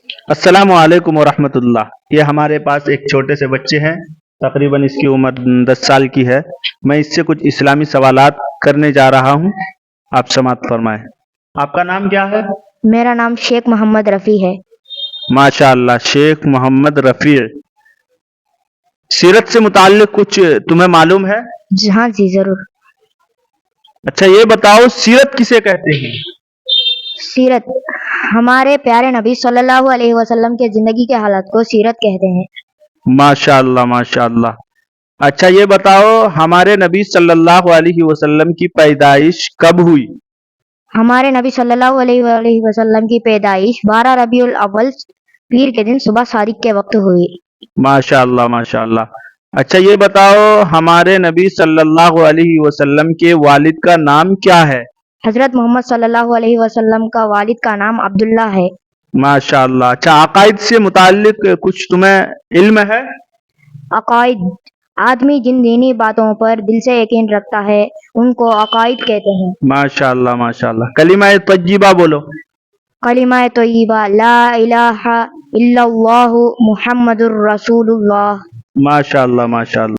السلام علیکم ورحمۃ اللہ. یہ ہمارے پاس ایک چھوٹے سے بچے ہیں، تقریباً اس کی عمر 10 سال کی ہے. میں اس سے کچھ اسلامی سوالات کرنے جا رہا ہوں، آپ سماعت فرمائیں. آپ کا نام کیا ہے؟ میرا نام شیخ محمد رفیع ہے۔ ماشاء اللہ، شیخ محمد رفیع. سیرت سے متعلق کچھ تمہیں معلوم ہے؟ ہاں جی ضرور۔ اچھا یہ بتاؤ، سیرت کسے کہتے ہیں؟ سیرت ہمارے پیارے نبی صلی اللہ علیہ وسلم کے زندگی کے حالات کو سیرت کہتے ہیں۔ ماشاء اللہ ماشاء اللہ. اچھا یہ بتاؤ، ہمارے نبی صلی اللہ علیہ وسلم کی پیدائش کب ہوئی؟ ہمارے نبی صلی اللہ علیہ وسلم کی پیدائش 12 ربیع الاول پیر کے دن صبح صادق کے وقت ہوئی۔ ماشاء اللہ ماشاء اللہ. اچھا یہ بتاؤ، ہمارے نبی صلی اللہ علیہ وسلم کے والد کا نام کیا ہے؟ حضرت محمد صلی اللہ علیہ وسلم کا والد کا نام عبداللہ ہے۔ ماشاء اللہ. اچھا عقائد سے متعلق کچھ تمہیں علم ہے؟ عقائد آدمی جن دینی باتوں پر دل سے یقین رکھتا ہے ان کو عقائد کہتے ہیں۔ ماشاء اللہ ماشاء اللہ. کلمہ طیبہ بولو. کلمہ طیبہ لا الہ الا اللہ محمد الرسول اللہ۔ ماشاء اللہ ماشاء اللہ.